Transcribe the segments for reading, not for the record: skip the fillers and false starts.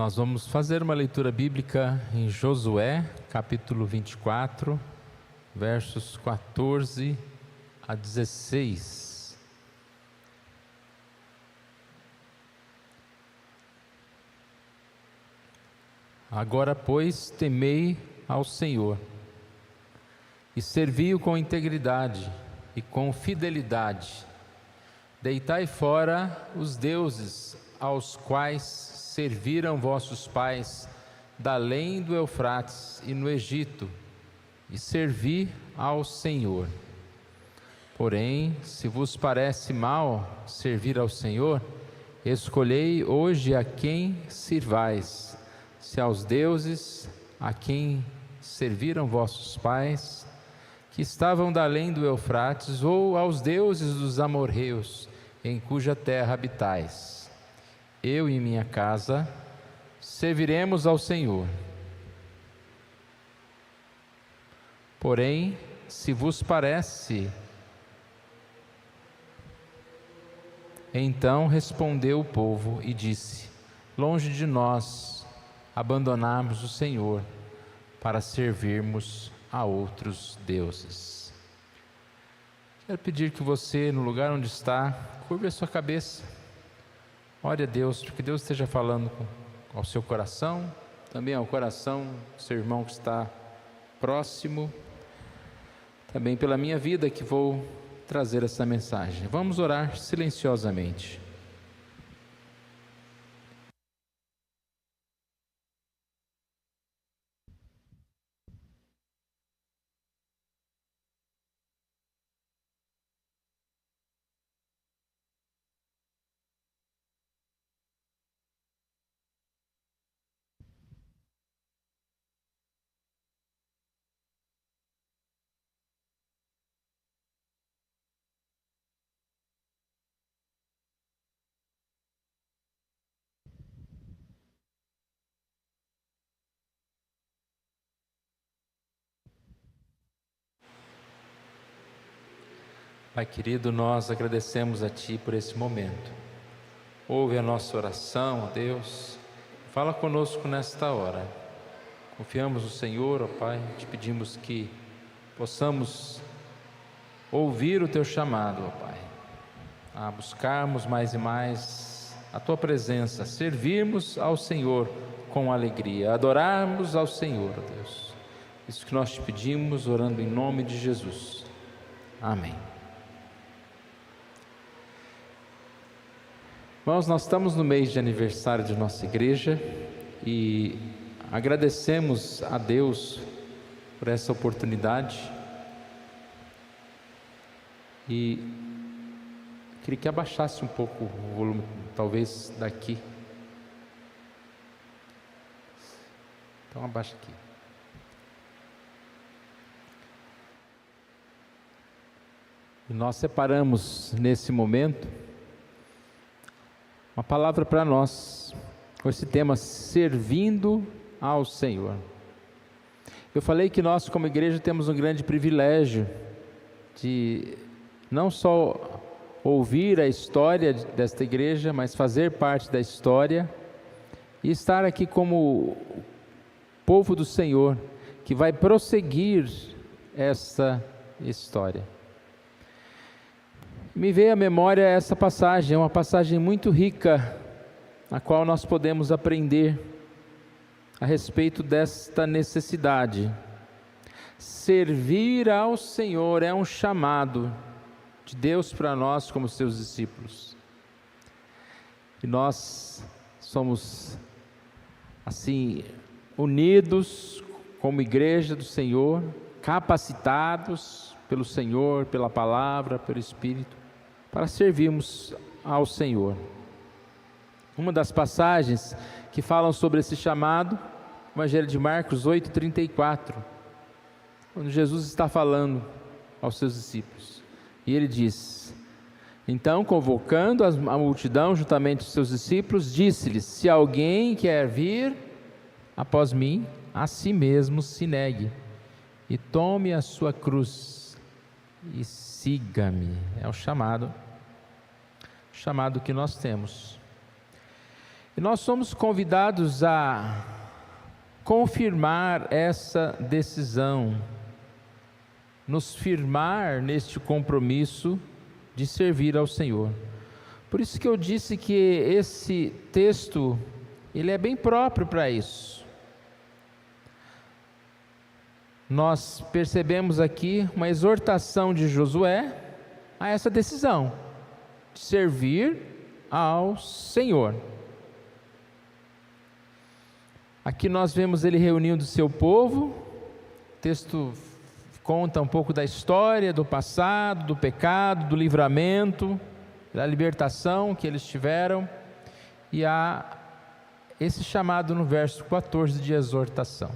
Nós vamos fazer uma leitura bíblica em Josué, capítulo 24, versos 14 a 16. Agora, pois, temei ao Senhor e servi-o com integridade e com fidelidade. Deitai fora os deuses aos quais serviram vossos pais da além do Eufrates e no Egito, e servi ao Senhor. Porém, se vos parece mal servir ao Senhor, escolhei hoje a quem sirvais, se aos deuses a quem serviram vossos pais, que estavam da além do Eufrates, ou aos deuses dos amorreus, em cuja terra habitais. Eu e minha casa serviremos ao Senhor. Porém, se vos parece... Então respondeu o povo e disse: longe de nós abandonarmos o Senhor para servirmos a outros deuses. Quero pedir que você, no lugar onde está, curve a sua cabeça. Ore a Deus, que Deus esteja falando ao seu coração, também ao coração do seu irmão que está próximo, também pela minha vida que vou trazer essa mensagem. Vamos orar silenciosamente. Pai querido, nós agradecemos a Ti por esse momento. Ouve a nossa oração, ó Deus. Fala conosco nesta hora. Confiamos no Senhor, ó Pai. Te pedimos que possamos ouvir o Teu chamado, ó Pai, a buscarmos mais e mais a Tua presença, servirmos ao Senhor com alegria, adorarmos ao Senhor, ó Deus. Isso que nós te pedimos, orando em nome de Jesus. Amém. Irmãos, nós estamos no mês de aniversário de nossa igreja e agradecemos a Deus por essa oportunidade e queria que abaixasse um pouco o volume, talvez daqui. Então abaixa aqui. E nós separamos nesse momento uma palavra para nós, com esse tema, servindo ao Senhor. Eu falei que nós como igreja temos um grande privilégio de não só ouvir a história desta igreja, mas fazer parte da história e estar aqui como povo do Senhor, que vai prosseguir essa história. Me veio à memória essa passagem, é uma passagem muito rica, na qual nós podemos aprender a respeito desta necessidade. Servir ao Senhor é um chamado de Deus para nós como seus discípulos. E nós somos, assim, unidos como igreja do Senhor, capacitados pelo Senhor, pela palavra, pelo Espírito, para servirmos ao Senhor. Uma das passagens que falam sobre esse chamado, Evangelho de Marcos 8:34, quando Jesus está falando aos seus discípulos, e ele diz: então, convocando a multidão juntamente os seus discípulos, disse-lhes: se alguém quer vir após mim, a si mesmo se negue, e tome a sua cruz, e siga-me. É o chamado que nós temos. E nós somos convidados a confirmar essa decisão, nos firmar neste compromisso de servir ao Senhor. Por isso que eu disse que esse texto, ele é bem próprio para isso. Nós percebemos aqui uma exortação de Josué a essa decisão, de servir ao Senhor. Aqui nós vemos ele reunindo o seu povo, o texto conta um pouco da história, do passado, do pecado, do livramento, da libertação que eles tiveram, e há esse chamado no verso 14 de exortação.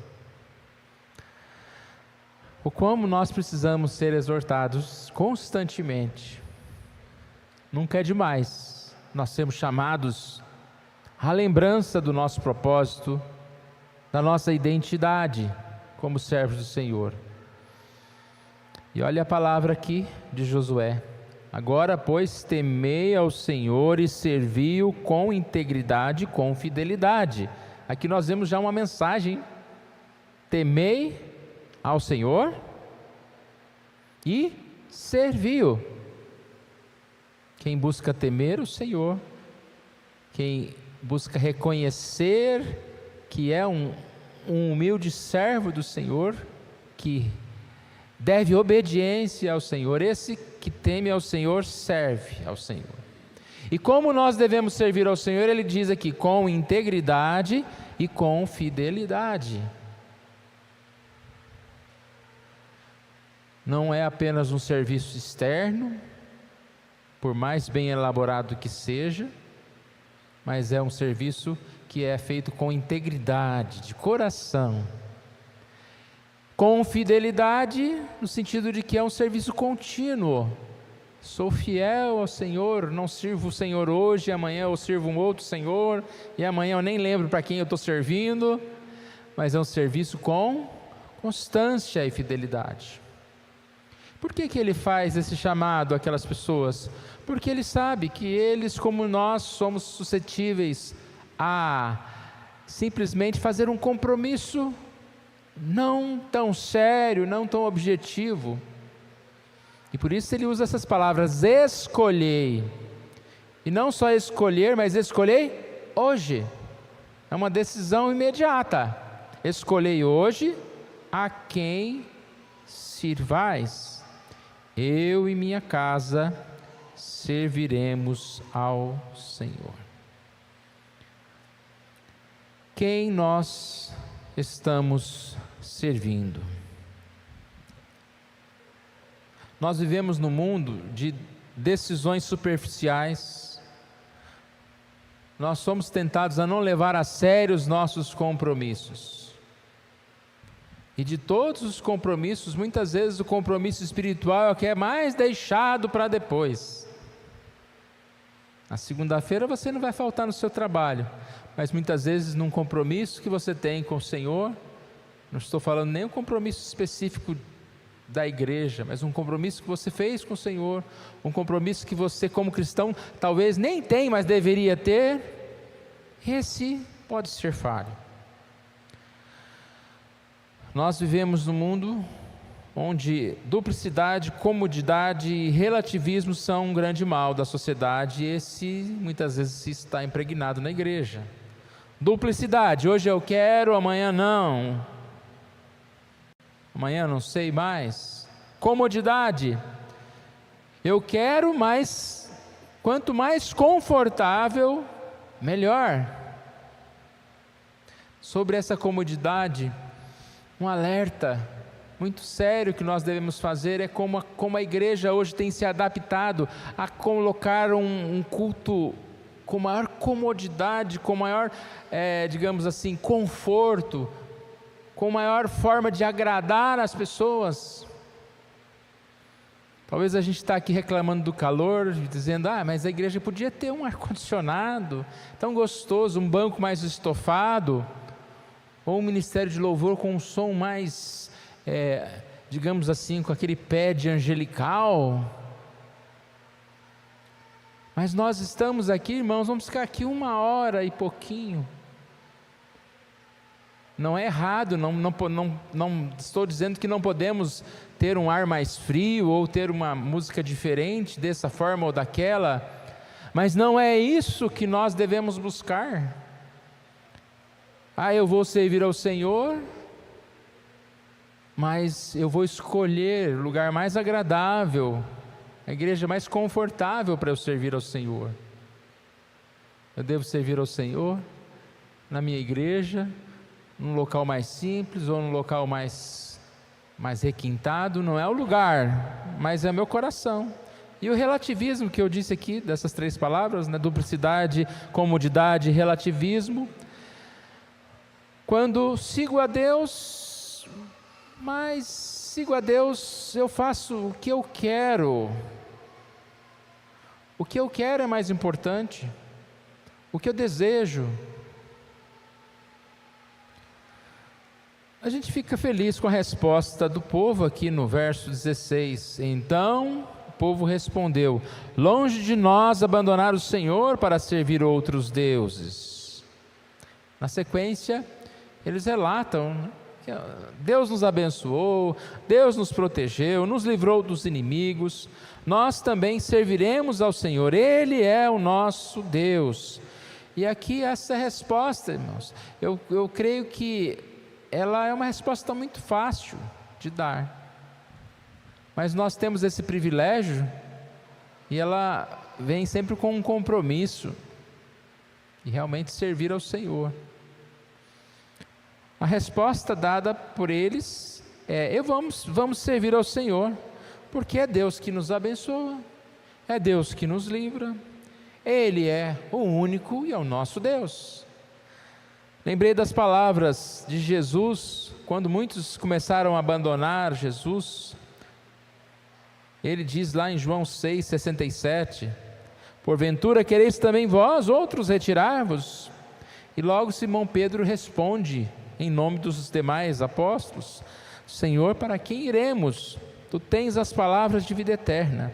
O como nós precisamos ser exortados constantemente. Nunca é demais nós sermos chamados à lembrança do nosso propósito, da nossa identidade como servos do Senhor. E olha a palavra aqui de Josué: agora, pois, temei ao Senhor e servi-o com integridade e com fidelidade. Aqui nós vemos já uma mensagem: temei ao Senhor e servi-o. Quem busca temer o Senhor, quem busca reconhecer que é um humilde servo do Senhor, que deve obediência ao Senhor, esse que teme ao Senhor serve ao Senhor. E como nós devemos servir ao Senhor, ele diz aqui: com integridade e com fidelidade. Não é apenas um serviço externo, por mais bem elaborado que seja, mas é um serviço que é feito com integridade, de coração, com fidelidade, no sentido de que é um serviço contínuo. Sou fiel ao Senhor, não sirvo o Senhor hoje, amanhã eu sirvo um outro Senhor, e amanhã eu nem lembro para quem eu estou servindo, mas é um serviço com constância e fidelidade. Por que ele faz esse chamado àquelas pessoas? Porque ele sabe que eles, como nós, somos suscetíveis a simplesmente fazer um compromisso não tão sério, não tão objetivo. E por isso ele usa essas palavras: escolhei. E não só escolher, mas escolhei hoje. É uma decisão imediata. Escolhei hoje a quem sirvais. Eu e minha casa serviremos ao Senhor. Quem nós estamos servindo? Nós vivemos num mundo de decisões superficiais. Nós somos tentados a não levar a sério os nossos compromissos. E de todos os compromissos, muitas vezes o compromisso espiritual é o que é mais deixado para depois. Na segunda-feira você não vai faltar no seu trabalho, mas muitas vezes num compromisso que você tem com o Senhor, não estou falando nem um compromisso específico da igreja, mas um compromisso que você fez com o Senhor, um compromisso que você como cristão talvez nem tem, mas deveria ter, esse pode ser falho. Nós vivemos num mundo onde duplicidade, comodidade e relativismo são um grande mal da sociedade, e esse muitas vezes está impregnado na igreja. Duplicidade: hoje eu quero, amanhã não, amanhã não sei mais. Comodidade: eu quero, mas quanto mais confortável, melhor. Sobre essa comodidade, um alerta muito sério que nós devemos fazer é como a igreja hoje tem se adaptado a colocar um culto com maior comodidade, com maior, digamos assim, conforto, com maior forma de agradar as pessoas. Talvez a gente está aqui reclamando do calor, dizendo: mas a igreja podia ter um ar-condicionado tão gostoso, um banco mais estofado, ou um ministério de louvor com um som mais, digamos assim, com aquele pad angelical. Mas nós estamos aqui, irmãos, vamos ficar aqui 1 hora e pouquinho. Não é errado, não estou dizendo que não podemos ter um ar mais frio, ou ter uma música diferente, dessa forma ou daquela, mas não é isso que nós devemos buscar. Eu vou servir ao Senhor, mas eu vou escolher o lugar mais agradável, a igreja mais confortável para eu servir ao Senhor. Eu devo servir ao Senhor na minha igreja, num local mais simples ou num local mais requintado. Não é o lugar, mas é meu coração. E o relativismo que eu disse aqui, dessas 3 palavras, né? Duplicidade, comodidade, relativismo. Quando sigo a Deus, mas sigo a Deus, eu faço o que eu quero. O que eu quero é mais importante, o que eu desejo. A gente fica feliz com a resposta do povo aqui no verso 16. Então o povo respondeu: longe de nós abandonar o Senhor para servir outros deuses. Na sequência, eles relatam que Deus nos abençoou, Deus nos protegeu, nos livrou dos inimigos. Nós também serviremos ao Senhor, Ele é o nosso Deus. E aqui essa resposta, irmãos, eu creio que ela é uma resposta muito fácil de dar, mas nós temos esse privilégio, e ela vem sempre com um compromisso, e realmente servir ao Senhor. A resposta dada por eles é: vamos servir ao Senhor, porque é Deus que nos abençoa, é Deus que nos livra, Ele é o único e é o nosso Deus. Lembrei das palavras de Jesus, quando muitos começaram a abandonar Jesus. Ele diz lá em João 6,67: porventura quereis também vós outros retirar-vos? E logo Simão Pedro responde, em nome dos demais apóstolos: Senhor, para quem iremos? Tu tens as palavras de vida eterna,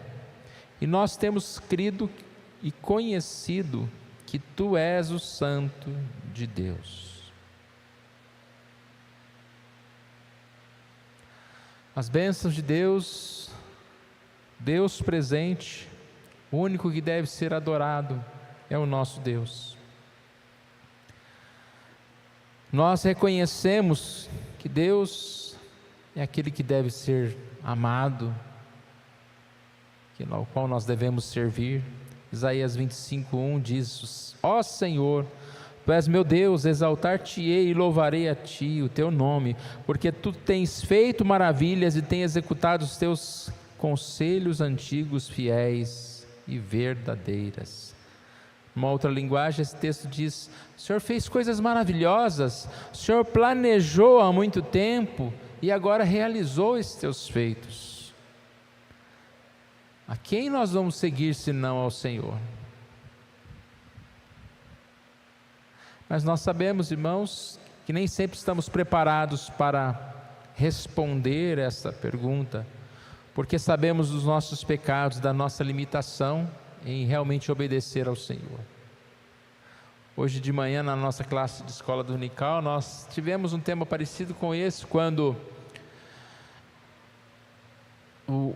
e nós temos crido e conhecido que Tu és o Santo de Deus. As bênçãos de Deus, Deus presente, o único que deve ser adorado é o nosso Deus. Nós reconhecemos que Deus é aquele que deve ser amado, ao qual nós devemos servir. Isaías 25:1 diz: ó Senhor, Tu és meu Deus, exaltar-te-ei e louvarei a Ti o Teu nome, porque Tu tens feito maravilhas e tens executado os Teus conselhos antigos, fiéis e verdadeiras. Uma outra linguagem, esse texto diz: o Senhor fez coisas maravilhosas, o Senhor planejou há muito tempo e agora realizou esses Teus feitos. A quem nós vamos seguir senão ao Senhor? Mas nós sabemos, irmãos, que nem sempre estamos preparados para responder essa pergunta, porque sabemos dos nossos pecados, da nossa limitação em realmente obedecer ao Senhor. Hoje de manhã, na nossa classe de escola dominical, nós tivemos um tema parecido com esse, quando o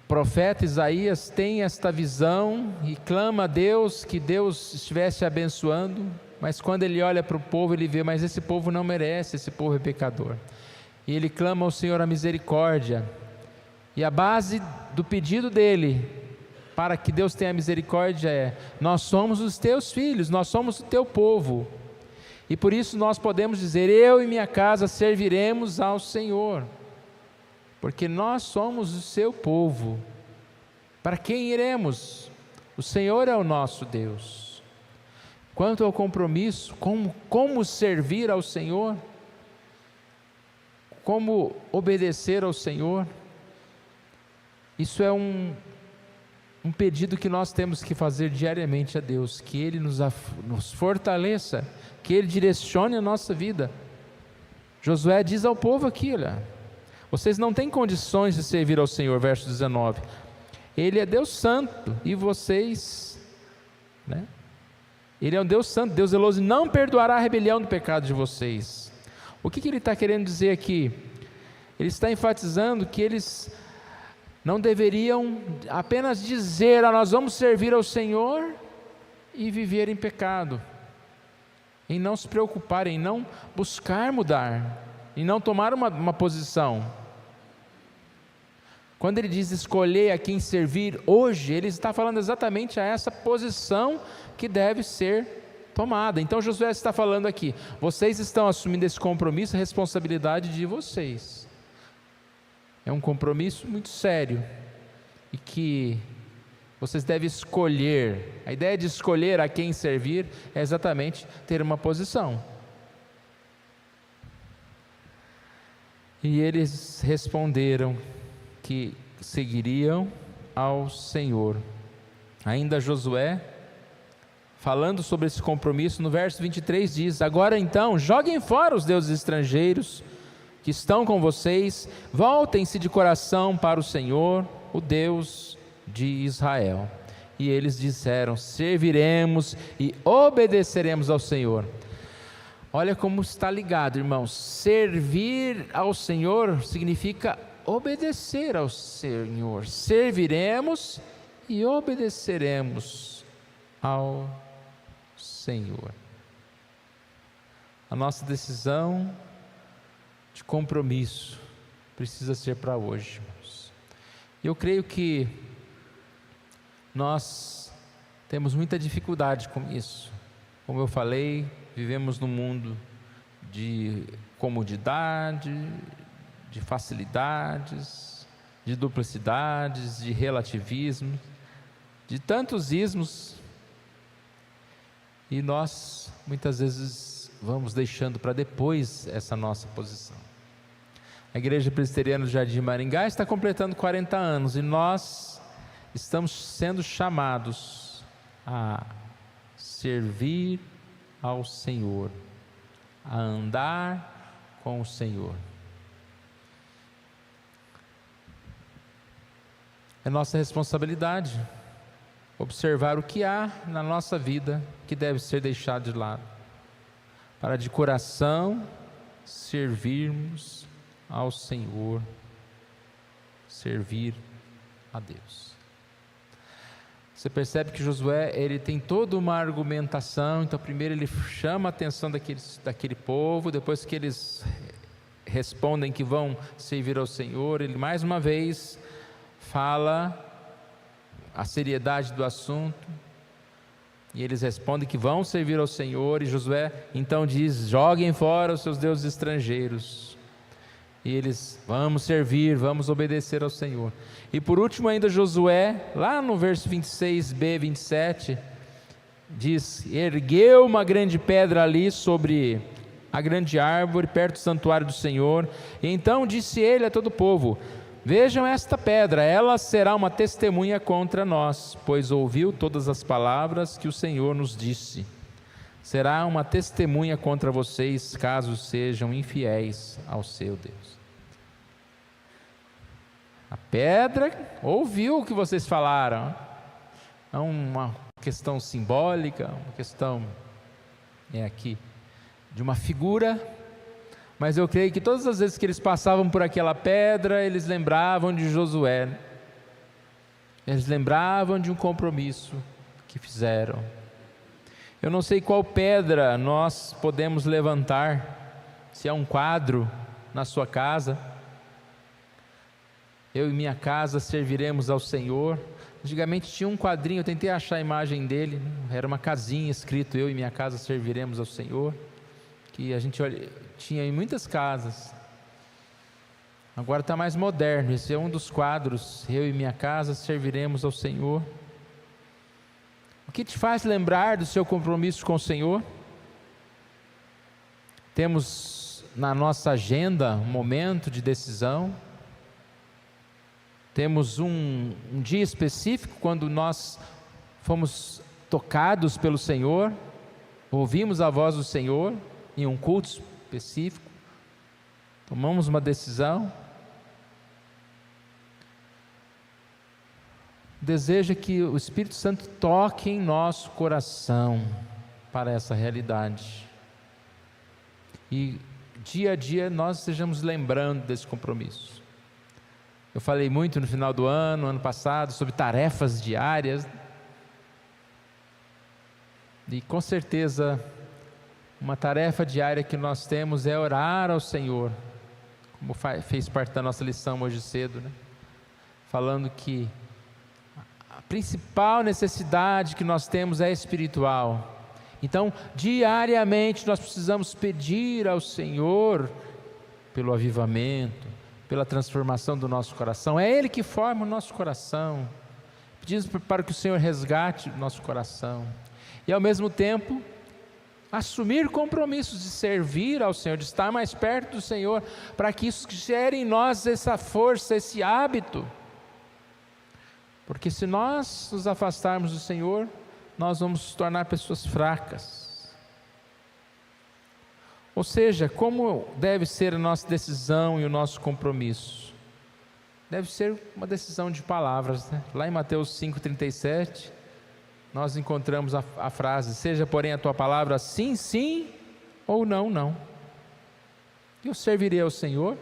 profeta Isaías tem esta visão e clama a Deus que Deus estivesse abençoando, mas quando ele olha para o povo, ele vê: mas esse povo não merece, esse povo é pecador. E ele clama ao Senhor a misericórdia, e a base do pedido dele para que Deus tenha misericórdia é: nós somos os teus filhos, nós somos o teu povo, e por isso nós podemos dizer: eu e minha casa serviremos ao Senhor, porque nós somos o seu povo. Para quem iremos? O Senhor é o nosso Deus. Quanto ao compromisso, como servir ao Senhor, como obedecer ao Senhor, isso é um pedido que nós temos que fazer diariamente a Deus, que Ele nos fortaleça, que Ele direcione a nossa vida. Josué diz ao povo aqui: olha, vocês não têm condições de servir ao Senhor, verso 19, Ele é Deus santo, e vocês né? Ele é um Deus santo, Deus zeloso, e não perdoará a rebelião do pecado de vocês. O que ele está querendo dizer aqui? Ele está enfatizando que eles não deveriam apenas dizer: nós vamos servir ao Senhor, e viver em pecado, em não se preocupar, em não buscar mudar, em não tomar uma posição. Quando ele diz escolher a quem servir hoje, ele está falando exatamente a essa posição que deve ser tomada. Então Josué está falando aqui: vocês estão assumindo esse compromisso, a responsabilidade de vocês. É um compromisso muito sério, e que vocês devem escolher. A ideia de escolher a quem servir é exatamente ter uma posição. E eles responderam que seguiriam ao Senhor. Ainda Josué, falando sobre esse compromisso, no verso 23 diz: agora então, joguem fora os deuses estrangeiros que estão com vocês, voltem-se de coração para o Senhor, o Deus de Israel. E eles disseram: serviremos e obedeceremos ao Senhor. Olha como está ligado, irmãos. Servir ao Senhor significa obedecer ao Senhor. Serviremos e obedeceremos ao Senhor. A nossa decisão de compromisso precisa ser para hoje, irmãos. Eu creio que nós temos muita dificuldade com isso. Como eu falei, vivemos num mundo de comodidade, de facilidades, de duplicidades, de relativismo, de tantos ismos, e nós muitas vezes vamos deixando para depois essa nossa posição. A Igreja Presbiteriana do Jardim Maringá está completando 40 anos, e nós estamos sendo chamados a servir ao Senhor, a andar com o Senhor. É nossa responsabilidade observar o que há na nossa vida que deve ser deixado de lado, para de coração servirmos ao Senhor, servir a Deus. Você percebe que Josué, ele tem toda uma argumentação. Então primeiro ele chama a atenção daquele povo, depois que eles respondem que vão servir ao Senhor, ele mais uma vez fala a seriedade do assunto, e eles respondem que vão servir ao Senhor, e Josué então diz: joguem fora os seus deuses estrangeiros. E eles: vamos servir, vamos obedecer ao Senhor. E por último ainda Josué, lá no verso 26b, 27, diz: ergueu uma grande pedra ali sobre a grande árvore, perto do santuário do Senhor, e então disse ele a todo o povo: vejam esta pedra, ela será uma testemunha contra nós, pois ouviu todas as palavras que o Senhor nos disse. Será uma testemunha contra vocês, caso sejam infiéis ao seu Deus. A pedra ouviu o que vocês falaram. É uma questão simbólica, uma questão aqui de uma figura, mas eu creio que todas as vezes que eles passavam por aquela pedra, eles lembravam de Josué, eles lembravam de um compromisso que fizeram. Eu não sei qual pedra nós podemos levantar, se é um quadro na sua casa. Eu e minha casa serviremos ao Senhor. Antigamente tinha um quadrinho, eu tentei achar a imagem dele, era uma casinha escrito: eu e minha casa serviremos ao Senhor, que a gente tinha em muitas casas. Agora está mais moderno, esse é um dos quadros: eu e minha casa serviremos ao Senhor. O que te faz lembrar do seu compromisso com o Senhor? Temos na nossa agenda um momento de decisão, temos um dia específico quando nós fomos tocados pelo Senhor, ouvimos a voz do Senhor em um culto específico, tomamos uma decisão. O desejo é que o Espírito Santo toque em nosso coração para essa realidade. E dia a dia nós estejamos lembrando desse compromisso. Eu falei muito no final do ano passado, sobre tarefas diárias. E com certeza, uma tarefa diária que nós temos é orar ao Senhor, como fez parte da nossa lição hoje cedo, né? Falando que a principal necessidade que nós temos é espiritual. Então, diariamente nós precisamos pedir ao Senhor pelo avivamento, pela transformação do nosso coração. É Ele que forma o nosso coração. Pedimos para que o Senhor resgate o nosso coração. E ao mesmo tempo, assumir compromissos de servir ao Senhor, de estar mais perto do Senhor, para que isso gere em nós essa força, esse hábito. Porque se nós nos afastarmos do Senhor, nós vamos nos tornar pessoas fracas. Ou seja, como deve ser a nossa decisão e o nosso compromisso? Deve ser uma decisão de palavras, né? Lá em Mateus 5,37, nós encontramos a frase: seja porém a tua palavra sim, sim, ou não, não. Eu servirei ao Senhor.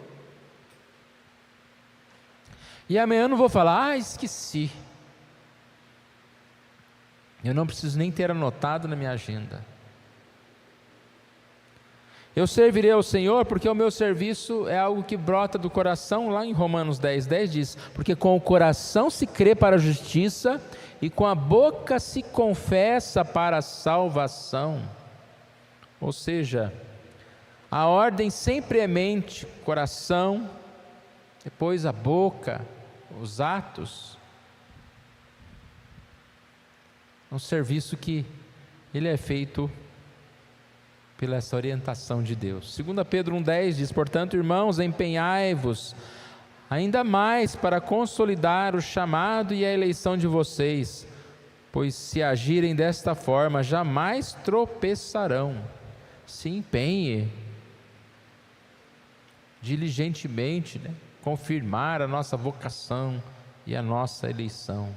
E amanhã eu não vou falar, esqueci. Eu não preciso nem ter anotado na minha agenda. Eu servirei ao Senhor porque o meu serviço é algo que brota do coração. Lá em Romanos 10:10 diz: porque com o coração se crê para a justiça e com a boca se confessa para a salvação. Ou seja, a ordem sempre é mente, coração, depois a boca, os atos. É um serviço que ele é feito pela essa orientação de Deus. 2 Pedro 1,10 diz: portanto, irmãos, empenhai-vos ainda mais para consolidar o chamado e a eleição de vocês, pois se agirem desta forma, jamais tropeçarão. Se empenhe diligentemente, né? Confirmar a nossa vocação e a nossa eleição.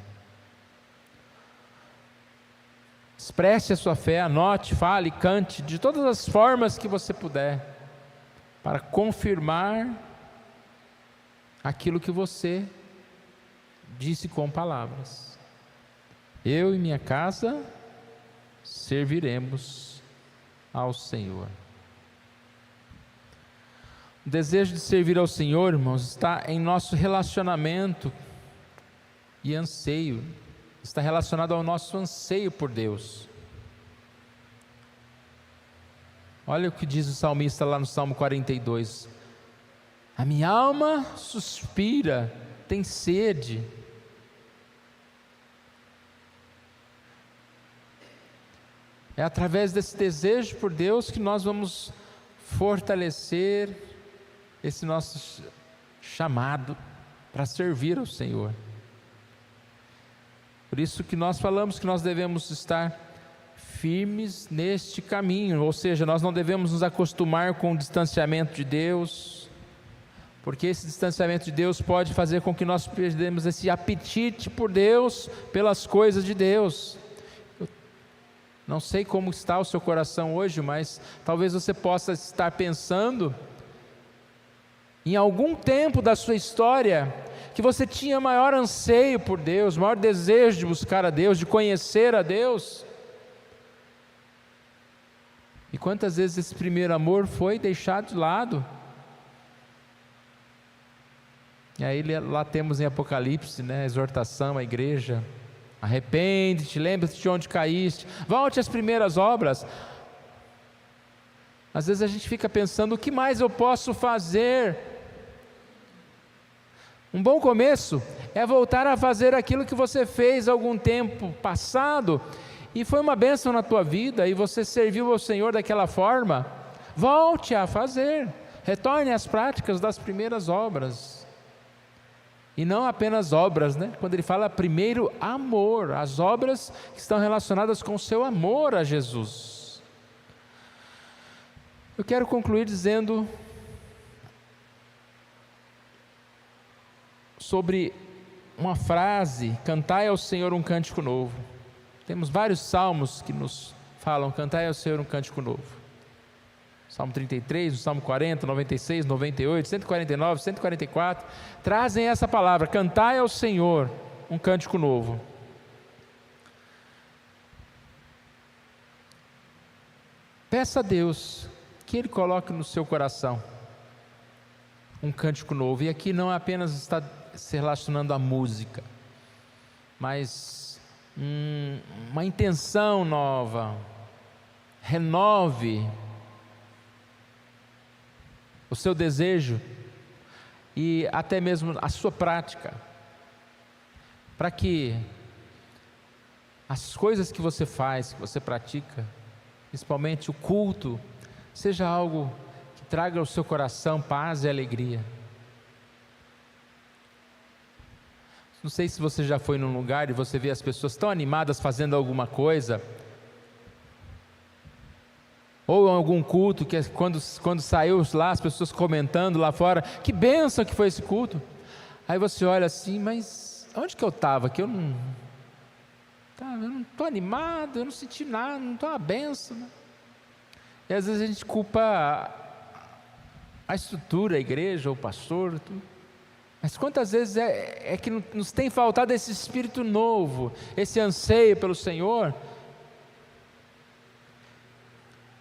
Expresse a sua fé, anote, fale, cante, de todas as formas que você puder, para confirmar aquilo que você disse com palavras. Eu e minha casa serviremos ao Senhor. O desejo de servir ao Senhor, irmãos, está em nosso relacionamento e anseio. Está relacionado ao nosso anseio por Deus. Olha o que diz o salmista lá no Salmo 42: a minha alma suspira, tem sede. É através desse desejo por Deus que nós vamos fortalecer esse nosso chamado para servir ao Senhor. Por isso que nós falamos que nós devemos estar firmes neste caminho, ou seja, nós não devemos nos acostumar com o distanciamento de Deus, porque esse distanciamento de Deus pode fazer com que nós perdemos esse apetite por Deus, pelas coisas de Deus. Eu não sei como está o seu coração hoje, mas talvez você possa estar pensando em algum tempo da sua história que você tinha maior anseio por Deus, maior desejo de buscar a Deus, de conhecer a Deus. E quantas vezes esse primeiro amor foi deixado de lado? E aí lá temos em Apocalipse, né, a exortação à igreja: arrepende-te, lembra-te de onde caíste, volte às primeiras obras. Às vezes a gente fica pensando: o que mais eu posso fazer? Um bom começo é voltar a fazer aquilo que você fez algum tempo passado e foi uma bênção na tua vida e você serviu ao Senhor daquela forma. Volte a fazer, retorne às práticas das primeiras obras. E não apenas obras, né? Quando ele fala primeiro amor, as obras que estão relacionadas com o seu amor a Jesus. Eu quero concluir dizendo sobre uma frase: cantai ao Senhor um cântico novo. Temos vários salmos que nos falam: cantai ao Senhor um cântico novo. Salmo 33, o Salmo 40, 96, 98, 149, 144, trazem essa palavra: cantai ao Senhor um cântico novo. Peça a Deus que Ele coloque no seu coração um cântico novo, e aqui não apenas está se relacionando à música, mas uma intenção nova. Renove o seu desejo e até mesmo a sua prática, para que as coisas que você faz, que você pratica, principalmente o culto, seja algo que traga ao seu coração paz e alegria. Não sei se você já foi num lugar e você vê as pessoas tão animadas fazendo alguma coisa, ou em algum culto, que quando saiu lá, as pessoas comentando lá fora: que bênção que foi esse culto. Aí você olha assim: mas onde que eu estava? Que eu não estou animado, eu não senti nada, não estou uma bênção, né? E às vezes a gente culpa a estrutura, a igreja, o pastor, tudo. Mas quantas vezes é que nos tem faltado esse espírito novo, esse anseio pelo Senhor,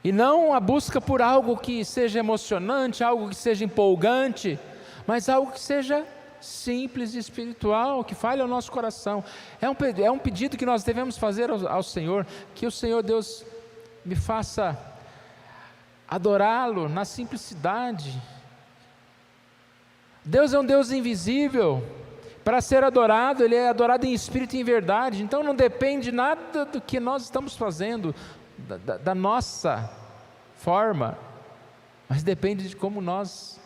e não a busca por algo que seja emocionante, algo que seja empolgante, mas algo que seja simples e espiritual, que fale ao nosso coração. É um pedido que nós devemos fazer ao Senhor, que o Senhor Deus me faça adorá-lo na simplicidade. Deus é um Deus invisível, para ser adorado, Ele é adorado em espírito e em verdade, então não depende nada do que nós estamos fazendo, da nossa forma, mas depende de como nós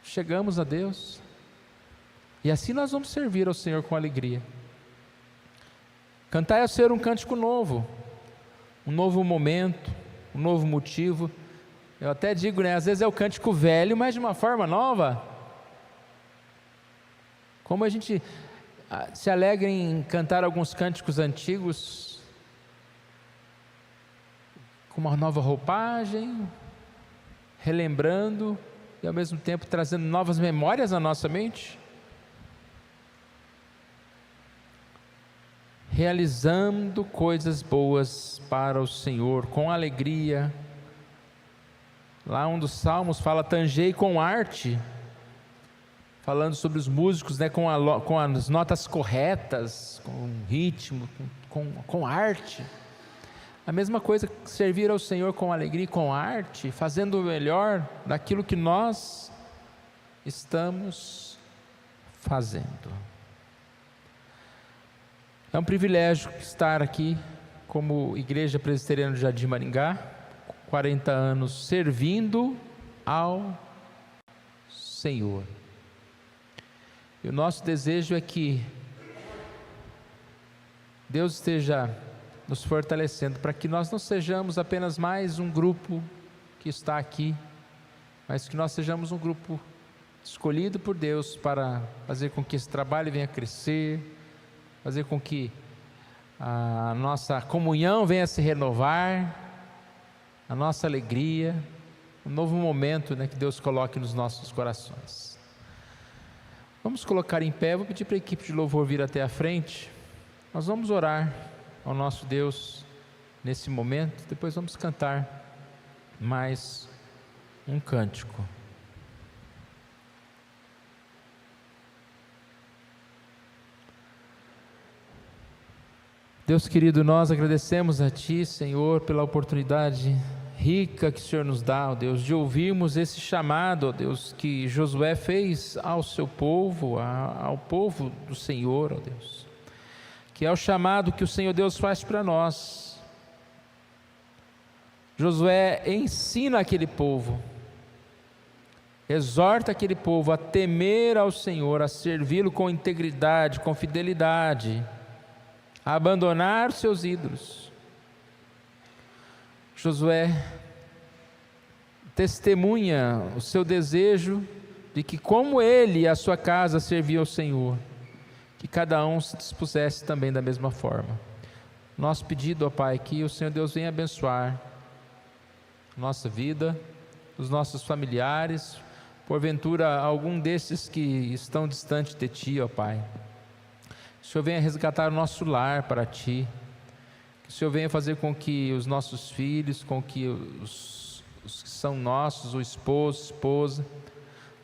chegamos a Deus, e assim nós vamos servir ao Senhor com alegria. Cantai ao Senhor um cântico novo, um novo momento, um novo motivo. Eu até digo, às vezes é o cântico velho, mas de uma forma nova. Como a gente se alegra em cantar alguns cânticos antigos, com uma nova roupagem, relembrando e ao mesmo tempo trazendo novas memórias na nossa mente, realizando coisas boas para o Senhor com alegria. Lá um dos salmos fala: tangei com arte, falando sobre os músicos, com as notas corretas, com ritmo, com arte. A mesma coisa, servir ao Senhor com alegria e com arte, fazendo o melhor daquilo que nós estamos fazendo. É um privilégio estar aqui como Igreja Presbiteriana do Jardim Maringá, 40 anos servindo ao Senhor. E o nosso desejo é que Deus esteja nos fortalecendo, para que nós não sejamos apenas mais um grupo que está aqui, mas que nós sejamos um grupo escolhido por Deus para fazer com que esse trabalho venha a crescer, fazer com que a nossa comunhão venha a se renovar, a nossa alegria, um novo momento, que Deus coloque nos nossos corações. Vamos colocar em pé. Vou pedir para a equipe de louvor vir até a frente. Nós vamos orar ao nosso Deus nesse momento, depois vamos cantar mais um cântico. Deus querido, nós agradecemos a Ti, Senhor, pela oportunidade rica que o Senhor nos dá, ó Deus, de ouvirmos esse chamado, ó Deus, que Josué fez ao seu povo, ao povo do Senhor, ó Deus, que é o chamado que o Senhor Deus faz para nós. Josué ensina aquele povo, exorta aquele povo a temer ao Senhor, a servi-lo com integridade, com fidelidade, a abandonar os seus ídolos. Josué testemunha o seu desejo de que, como ele e a sua casa serviam ao Senhor, que cada um se dispusesse também da mesma forma. Nosso pedido, ó Pai, que o Senhor Deus venha abençoar nossa vida, os nossos familiares, porventura algum desses que estão distante de Ti, ó Pai. Que o Senhor venha resgatar o nosso lar para Ti, que o Senhor venha fazer com que os nossos filhos, com que os que são nossos, o esposo, esposa,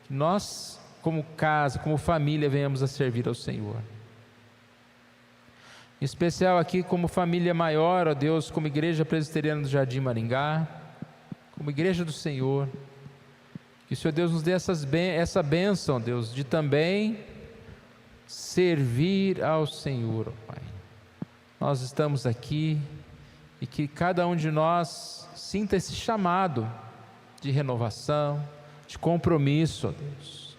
que nós, como casa, como família, venhamos a servir ao Senhor. Em especial aqui como família maior, ó Deus, como Igreja Presbiteriana do Jardim Maringá, como Igreja do Senhor, que o Senhor Deus nos dê essa bênção, ó Deus, de também servir ao Senhor, ó Pai. Nós estamos aqui e que cada um de nós sinta esse chamado de renovação, de compromisso, ó Deus,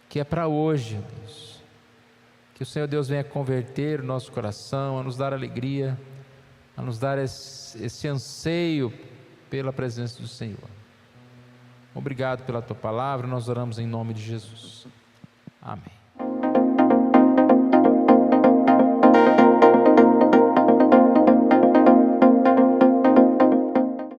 que é para hoje, ó Deus. Que o Senhor Deus venha converter o nosso coração, a nos dar alegria, a nos dar esse anseio pela presença do Senhor. Obrigado pela Tua palavra, nós oramos em nome de Jesus. Amém.